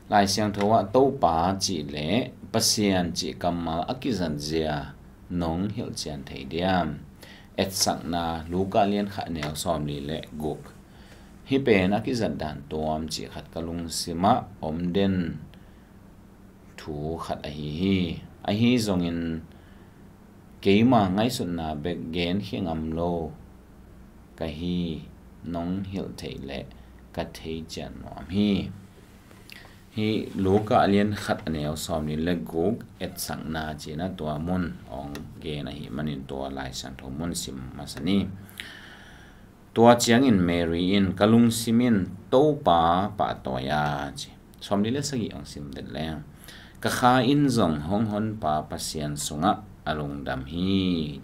lai siang thowa to pa chi le pasian chi kamal akizan zia nong hil chian thei diam et sakna luka lian kha neo som li le guk hi pen akizan dan tom chi khat kalung sima omden thu khat a hi zongin keima ngai sun na be gen hingam lo ka hi nong hil thei le ka thei chan nom hi luka alien khat aneo som ni le guk et sangna china to mun ong ge na hi manin to lai sang tho mun sim masani to chiang in Mary in kalung simin to pa to ya chi som ni le sagi ong sim de le ka kha in zong hong hon pa pasian sunga alung dam hi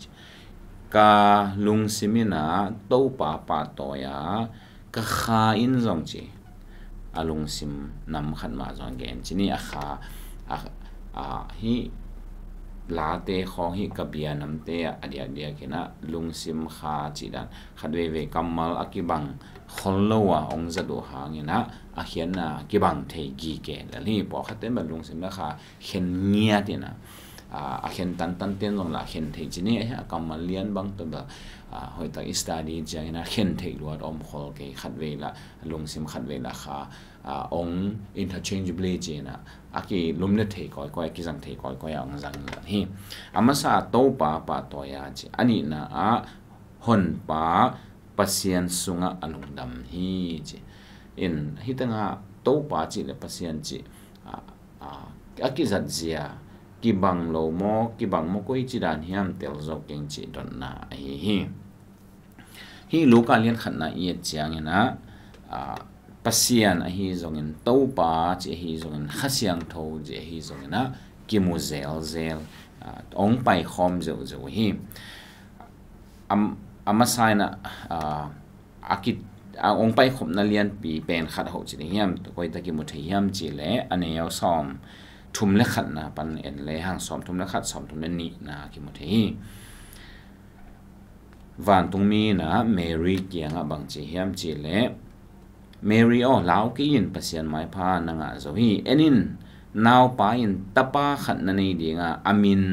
ka lung simina to pa to ya ka kha in zong chi alung sim nam khan ma zong gen chini a kha hi la te khong hi kabia nam te adia kina lung sim kha chi dan khadwe ve kamal akibang khollowa ong zadu hangina a hian na kibang thei gi ke lali po khaten ba lung sim la kha hen nia tina a hen tan ten long la hen thei chini a kamal lian bang to ba hoi ta study jangina hen thei luat om khol ke khatwe la lung sim khatwe la kha ong interchangeably jena aki lumne thei koi ki jang thei koi ong jang hi amasa to pa to ya chi ani na a hon pa pasien sunga alungdam hi chi in hitanga to pa chi le pasien chi aki zat zia ki bang lo mo koi chi dan hiam tel zo keng chi don na hi local lian khan na ye chiang ina pasian a hi zongin to pa chi hi zongin khasiang tho je hi zongina kimu zel ong pai khom zo hi amasaina akit ong pai khom na lian pi pen khat ho chi hiam koi ta ki mu thei hiam chi le aneo som thum le khat na pan en le hang som thum le khat som thum le ni na ki mu thei van tung mi na Mary kianga bang chi hiam chi le Mary lao ki in pasian mai pha nanga zo hi enin naw pa in tapa khat na nei dinga amin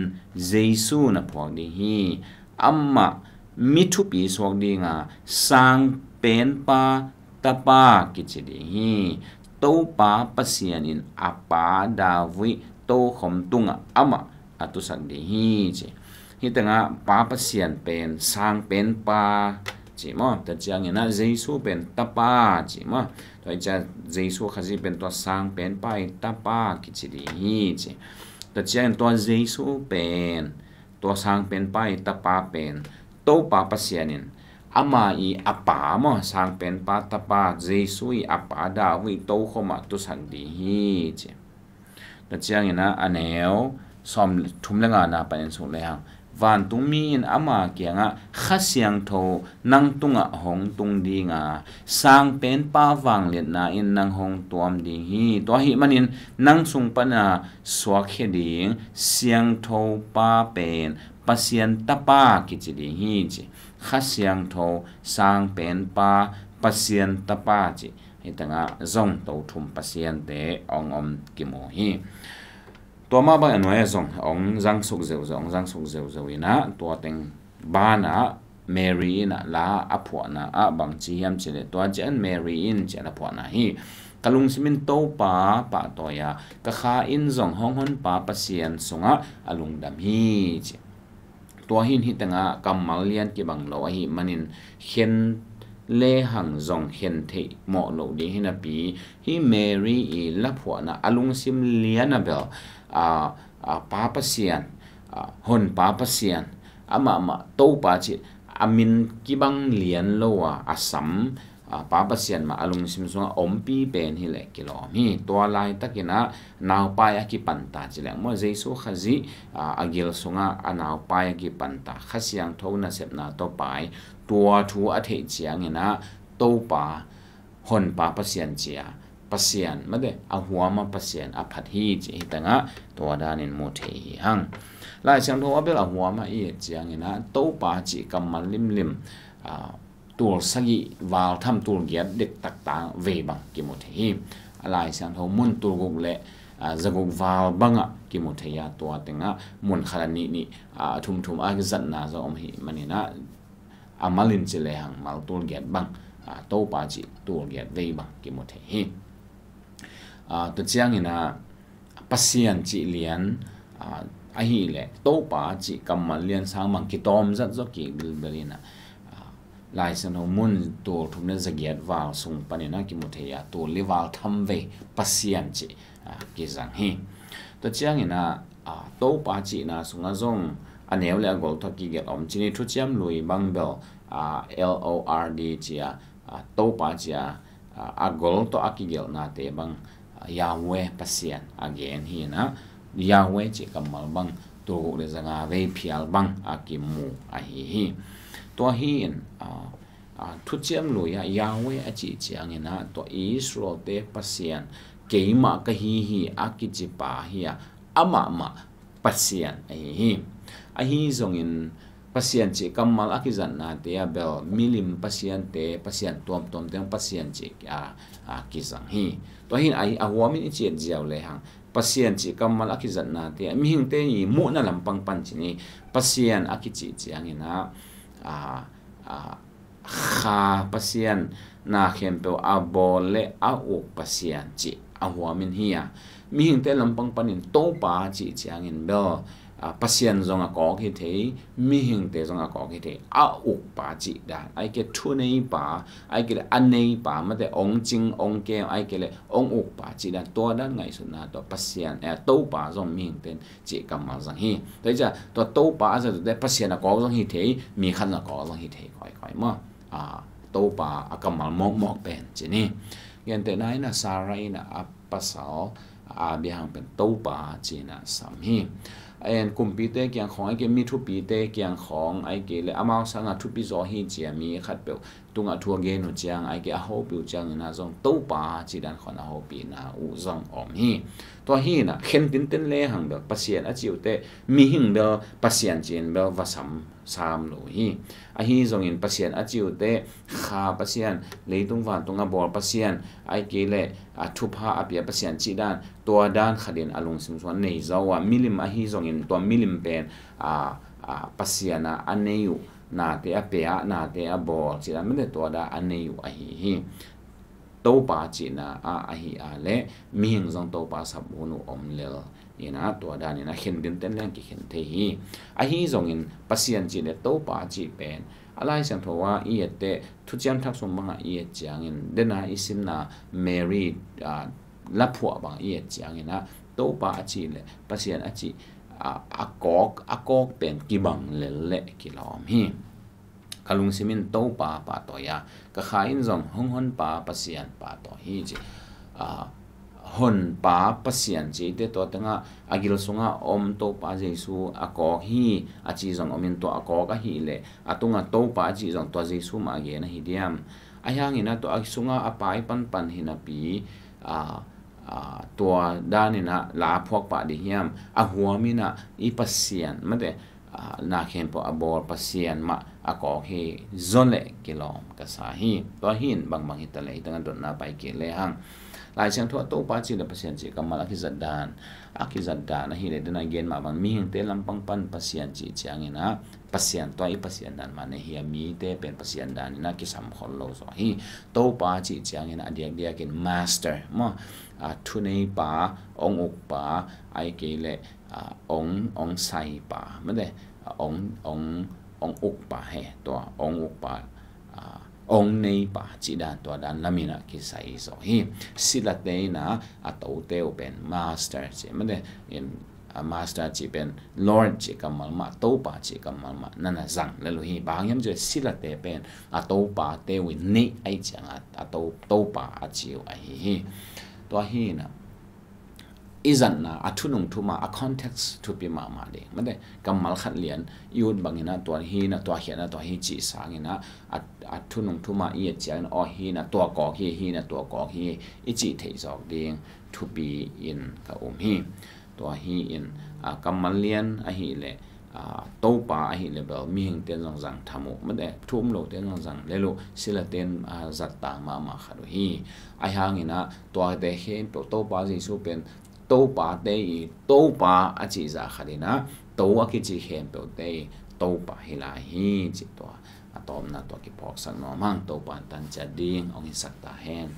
jesu na phok di hi amma mithu pi sok dinga sang pen pa tapa ki chi di hi to pa pasian in apa dawi to khom tunga ama atu sak di hi chi hi tanga pa pasian pen sang pen pa chỉ mà ta chiang ina Jesu pen tapa chỉ mà toi cha Jesu khazi pen to sang pen pai tapa ki chi di hi chi ta chiang to Jesu pen to sang pen pai tapa pen to pa pasianin ama I apa mo sang pen pa tapa Jesu I apa da wi to khoma tu sang di hi chi ta chiang ina aneo som thum lenga na panin su le hang van tung mi in ama kianga khasiang tho nang tunga hong tung dinga sang pen pa wang let na in nang hong tuam ding hi to hi manin nang sung pana swak he ding siang tho pa pen pasian tapa ki chi ding hi chi khasiang tho sang pen pa pasian tapa chi hitanga zong to thum pasian te ong ki mo hi to ma ba anoi zong ong jang suk zeu ina to teng ba na Mary na la apwa na a bang chi hiam chile to jan Mary in chela pwa na hi kalung simin to pa to ya ka kha in zong hong hon pa pasian sunga alung dam hi chi to hin hitanga kamal lian ki bang lo hi manin hen le hang zong hen the mo lo di hina pi hi Mary I la phwa na alung sim liana bel pa pasian hon pa pasian ama to pa chi amin kibang lian lowa asam pa pasian ma alung sim so ompi pen hi le kilo mi to lai takina naw pa ya ki panta chi le mo Jesu khazi agil sunga anaw pa ya ki panta khasiang thona sep na to pai tua thu a the chiang ina to pa hon pa pasian chia pasian made a huama pasian a phat hi chi tanga to danin mo the hi hang lai chang tho abel a huama I chiang ina to pa chi kamal lim tur sagi wal tham tur giat dik tak ta ve bang ki mo the hi alai sang tho mun turguk le zaguk val banga ki mu theya to tenga mun khalani ni thum thum a zan na zo om hi manina amalin chile hang mal tul get bang to pa chi tul get vei bang ki mu the hi to chiang ina pasian chi lian a hi le to pa chi kamal lian sang mang ki tom zat zo ki bilbelina lai san ho mun to thum ne zagiat wal sung panina ki mu theya to liwal tham ve pasian chi ki zang hi to chiang ina to pa chi na sunga zong aneu le gol tho ki get om chini thu chiam lui bang bel LORD chia to pa chia agol to akigel na te bang Yahweh pasian again hi na Yahweh chi kamal bang to le zanga ve phial bang akimu hi to hi in thu chiam lui Yahweh a chi chiang ina to Israel te pasian keima ka hi akichi pa hi ama pasian hi zong in pasian chi kamal akizan na te bel milim pasian te pasian tom teng pasian chi kizang hi to hin ai awamin chi jiaw le hang pasian chi kamal akizan na te mi hing te ni mu na lampang pan chi ni pasian akichi chiang ina kha pasian na khempe abole u pasian chi awamin hiya mi hing te lampang panin to pa chi chiang in bel pasian zonga ko ki the mi hing te zonga ko ki the u pa chi da ai ke thu nei pa ai ke anei pa ma te ong jing ong ke ai ke le ong u pa chi da to da ngai su na to pasian to pa zong mi hing ten chi kamal zang hi te ja to pa za de pasian ko zong hi the mi khan na ko zong hi the khoi ma to pa akamal mok pen chi ni gen te nai na sarai na apasal bihang pen to pa chi na sam hi en computer kyang khong ke mi thu pi te kyang khong ai ke le amao sanga thu pi zo hi chia mi khat pe tunga thua ge no chiang ai ke a ho pi chang na zong to pa chi dan khon a ho pi na u zong om hi to hi na khen tin ten le hang da pasien a chiu te mi hing da pasien chin bel vasam sam lo hi a hi zong in pasien a chiu te kha pasien le tung van tunga bor pasien ai ke le a thu pha a pia pasien chi dan to dan khadin alung sim so nei zawa milim a hi zong in to milim pen pasiana aneu na te a pe na te a bor chi dan me to da aneu a hi to pa chi na a hi a le mi hing zong to pa sab hunu om lel ina to da ni na khen din ten lang ki khen the hi a hi zong in pasian chi le to pa chi pen alai sang thowa i ete thu chiam thak som ma i chiang in dena isim na Mary la phua bang i chiang ina to pa chi le pasian a chi akok pen ki bang le ki lom hi kalung simin to pa to ya ka khain zong hon pa pasian pa to hi ji hon pa pasian ji te to tanga agil sunga om to pa jesu akok hi achi zong omin to akok a hi le atunga to pa chi zong to jesu ma ge na hi diam ayang ina to sunga apai pan hina piตัวด้านนี่นะลาพวกปะดิฮิมหัวมินะอีปัสเซียนมันเดนาเข็มปอบอลปัสเซียนมากอกเฮซอนเล่กิโลมกษาฮีตัวหินบางฮิตะเลยตั้งแต่โดนนาไปเกเลหังหลายเชิงทั่วตัวปัจจินปัสเซียนจีกัมมาลาคิจัดดานนะฮิเลดนาเกนมาบางมีหิงเตลัมปังปันปัสเซียนจีจางนะปัสเซียนตัวอีปัสเซียนดานมาในเฮียมีเตเป็นปัสเซียนดานนี่นะกิสัมคนโลสอฮีตัวปัจจิจางนะเดียกินมาสเตอร์มั้งทุนในป่าองอุกป่าไอเกลองไซป่าไม่ได้องอุกป่าให้ตัวองอุกป่าองในป่าจีดานตัวด้านละมินะกิไซโซฮีสิลัดเดนะตัวเตวเป็นมาสเตอร์จีไม่ได้ยินมาสเตอร์จีเป็นลอร์ดจีกัมมัลมาตัวป่าจีกัมมัลมานั่นน่ะจังแล้วลูฮีบางยามจะสิลัดเดเป็นตัวป่าเตวินนี่ไอจังตัวป่าจีวไอฮีตัวฮีนะอีจันนะทุนงทุมาcontext ทุปีมาเดมันได้กำมัลขัดเลียนยูดบางนะตัวฮีนะตัวเขียนนะตัวฮีจีสางนะทุนงทุมาอีเจียนฮีนะตัวกอกฮีนะตัวกอกฮีอีจีเทจอกเดียงทุปีอินกับฮีตัวฮีอินกำมัลเลียนฮีเล tàu pa hi level mi hing ten jang thamu made thum lo ten jang lelo sila ten zat ta ma khadu hi ai hangina to de he tàu pa ji su pen tàu pa te i tàu pa a chi za khadina tàu a ki chi hem pe te tàu pa hi la hi chi to atom na to ki phok sang no mang tàu pa tan cha ding ong sak ta hen